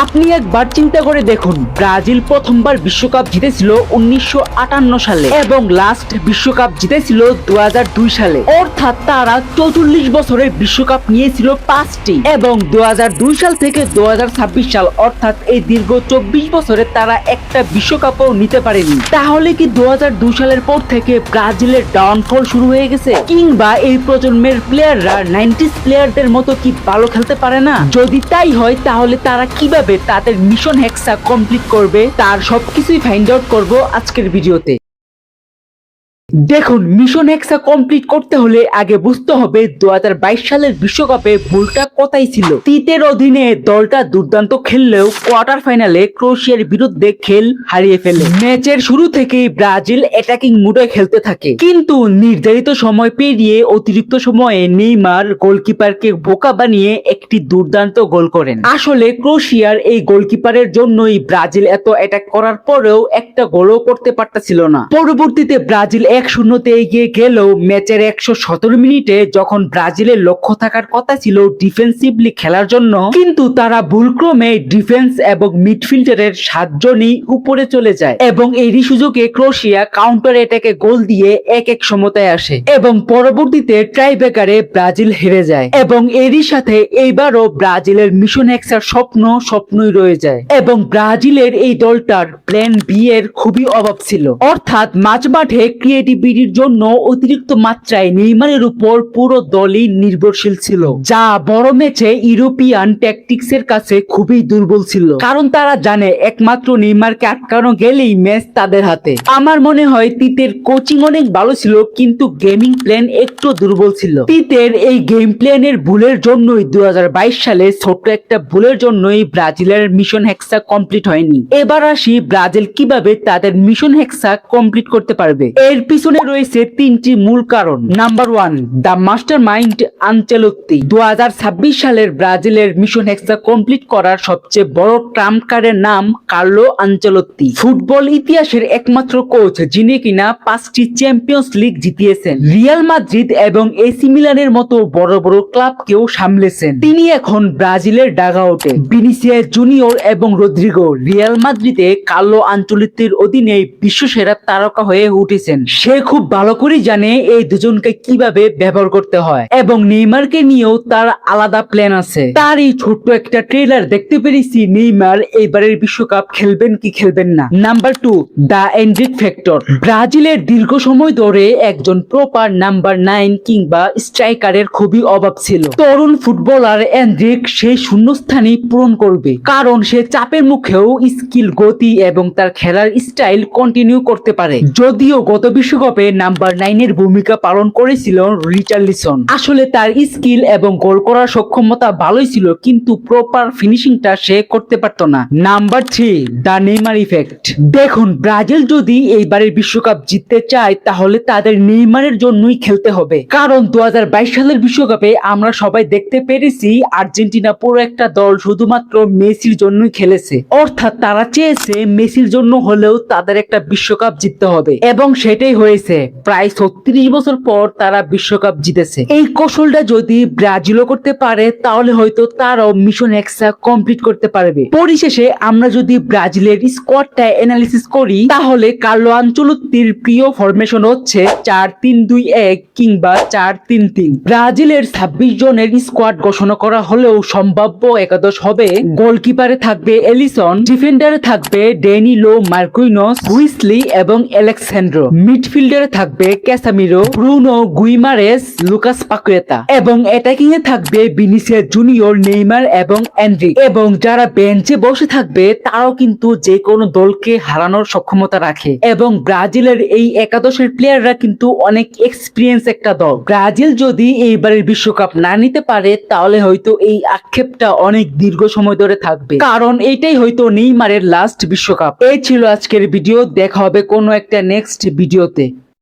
আপনি একবার চিন্তা করে দেখুন, ব্রাজিল প্রথমবার বিশ্বকাপ জিতেছিল 1958 সালে এবং লাস্ট বিশ্বকাপ জিতেছিল 2002 সালে। অর্থাৎ তারা 44 বছরের বিশ্বকাপ নিয়েছিল 5টি এবং 2002 সাল থেকে 2026 সাল অর্থাৎ এই দীর্ঘ 24 বছরে তারা একটা বিশ্বকাপও নিতে পারেনি। তাহলে কি 2002 সালের পর থেকে ব্রাজিলের ডাউনফল শুরু হয়ে গেছে, কিংবা এই প্রজন্মের প্লেয়াররা 90s প্লেয়ারদের মতো কি ভালো খেলতে পারে না? যদি তাই হয় তাহলে তারা কিভাবে তাদের মিশন হেক্সা কমপ্লিট করবে তার সবকিছুই ফাইন্ড আউট করব আজকের ভিডিওতে। দেখুন, মিশন হেক্সা কমপ্লিট করতে হলে আগে বুঝতে হবে 2022 সালের বিশ্বকাপে ভুলটা কোথায় ছিল। তিতের অধীনে দলটা দুর্দান্ত খেললেও কোয়ার্টার ফাইনালে ক্রোয়েশিয়ার বিরুদ্ধে খেল হারিয়ে ফেলে। ম্যাচের শুরু থেকেই ব্রাজিল অ্যাটাকিং মুডে খেলতে থাকে, কিন্তু নির্ধারিত সময় পেরিয়ে অতিরিক্ত সময়ে নেইমার গোলকিপারকে বোকা বানিয়ে একটি দুর্দান্ত গোল করেন। আসলে ক্রোয়েশিয়ার এই গোলকিপারের জন্যই ব্রাজিল এত অ্যাটাক করার পরেও একটা গোলও করতে পারতেছিল না। পরবর্তীতে ব্রাজিল 1-0 এগিয়ে গেলেও ম্যাচের 117 মিনিটে যখন ব্রাজিলের লক্ষ্য থাকার কথা ছিল ডিফেন্সিভলি খেলার জন্য, কিন্তু তারা ভুলক্রমে ডিফেন্স এবং মিডফিল্ডারের 7 জনই উপরে চলে যায় এবং এরই সুযোগে ক্রোয়েশিয়া কাউন্টার অ্যাটাকে গোল দিয়ে 1-1 সমতায় আসে এবং পরবর্তীতে টাইব্রেকারে ব্রাজিল হেরে যায় এবং এরই সাথে এইবারও ব্রাজিলের মিশন হেক্সার স্বপ্নই রয়ে যায় এবং ব্রাজিলের এই দলটার প্ল্যান বি এর খুবই অভাব ছিল। অর্থাৎ মাঝমাঠে ক্রিয়েটিভিটির জন্য অতিরিক্ত মাত্রায় নেইমারের উপর পুরো দলই নির্ভরশীল ছিল, যা বড় ম্যাচে ইউরোপিয়ান ট্যাকটিক্স এর কাছে খুবই দুর্বল ছিল, কারণ তারা জানে একমাত্র নেইমারকে আটকানো গেলেই ম্যাচ তাদের হাতে। আমার মনে হয় তিতের কোচিং অনেক ভালো ছিল, কিন্তু গেমিং প্ল্যান একটু দুর্বল ছিল। তিতের এই গেম প্ল্যানের ভুলের জন্যই 2022 সালে ছোট্ট একটা ভুলের জন্যই ব্রাজিলের মিশন হেক্সা কমপ্লিট হয়নি। এবার আসি ব্রাজিল কিভাবে তাদের মিশন হেক্সা কমপ্লিট করতে পারবে। এর পিছনে রয়েছে 3টি মূল কারণ। Number 1, the master mind Ancelotti. 2026 সালের ব্রাজিলের মিশন হেক্সা কমপ্লিট করার সবচেয়ে বড় ট্রাম্প কার্ডের নাম কার্লো আনচেলত্তি। ফুটবল ইতিহাসের একমাত্র কোচ যিনি কিনা 5টি চ্যাম্পিয়ন্স লিগ জিতিয়েছেন, রিয়াল মাদ্রিদ এবং এসি মিলানের মতো বড় বড় ক্লাবকেও সামলেছেন। তিনি এখন ব্রাজিলের ডাগআউটে ভিনিসিয়াস জুনিয়র এবং রদ্রিগো রিয়াল মাদ্রিদে কার্লো আনচেলত্তির অধীনে বিশ্বসেরা তারকা হয়ে উঠেছেন। সে খুব ভালো করে জানে এই দুজনকে কিভাবে ব্যবহার করতে হয় এবং নেইমারকে নিয়েও তার আলাদা প্ল্যান আছে। তার এই ছোট্ট একটা ট্রেলার দেখতে পেরেছি নেইমার এবারের বিশ্বকাপ খেলবেন কি খেলবেন না। Number 2, the Endrick factor. ব্রাজিলের দীর্ঘ সময় ধরে একজন প্রপার নাম্বার 9 কিংবা স্ট্রাইকারের খুবই অভাব ছিল। তরুণ ফুটবলার এন্ড্রিক সেই শূন্যস্থানই পূরণ করবে, কারণ সে চাপের মুখেও স্কিল, গতি এবং তার খেলার স্টাইল কন্টিনিউ করতে পারে। যদিও গত বিশ্বকাপে নাম্বার 9 এর ভূমিকা পালন করেছিল রিচার্লিসন। আসলে তার স্কিল এবং গোল করার সক্ষমতা ভালোই ছিল, কিন্তু প্রপার ফিনিশিংটা সে করতে পারত না। Number 3, the Neymar effect. দেখুন, ব্রাজিল যদি এইবারের বিশ্বকাপ জিততে চায় তাহলে তাদের নেইমারের জন্যই খেলতে হবে, কারণ 2022 সালের বিশ্বকাপে আমরা সবাই দেখতে পেরেছি আর্জেন্টিনা পুরো একটা দল শুধুমাত্র মেসির জন্যই খেলেছে। অর্থাৎ তারা চেয়েছে মেসির জন্য হলেও তাদের একটা বিশ্বকাপ জিততে হবে এবং সেটাই হয়েছে। প্রায় 36 বছর পর তারা বিশ্বকাপ জিতেছে। এই কৌশলটা যদি ব্রাজিলও করতে পারে তাহলে হয়তো তারাও মিশন হেক্সা কমপ্লিট করতে পারবে। পরিশেষে আমরা যদি ব্রাজিলের স্কোয়াডটা অ্যানালিসিস করি তাহলে কার্লো আনচেলত্তির প্রিয় ফরমেশন হচ্ছে 4-3-2-1 কিংবা 4-3-3। ব্রাজিলের 26 জনের স্কোয়াড ঘোষণা করা হলেও সম্ভাব্য একাদশ হবে: গোলকিপারে থাকবে এলিসন, ডিফেন্ডারে থাকবে ড্যানিলো, মার্কুইনোস, হুইসলি এবং আলেক্সান্দ্রো, মিডফিল্ডারে থাকবে ক্যাসামিরো, ব্রুনো গুইমারেস, লুকাস পাকুয়েতা এবং অ্যাটাকিং এ থাকবে ভিনিসিয়াস জুনিয়র, নেইমার এবং এন্ড্রিক। এবং যারা বেঞ্চে বসে থাকবে তারাও কিন্তু যে কোনো দলকে হারানোর সক্ষমতা রাখে এবং ব্রাজিলের এই একাদশের প্লেয়াররা কিন্তু অনেক এক্সপিরিয়েন্স একটা দল। ব্রাজিল যদি এইবারের বিশ্বকাপ না নিতে পারে তাহলে হয়তো এই আক্ষেপটা অনেক দীর্ঘ সময় ধরে থাকবে, কারণ এটাই হয়তো নেইমারের লাস্ট বিশ্বকাপ। এই ছিল আজকের ভিডিও, দেখা হবে কোনো একটা নেক্সট ভিডিওতে।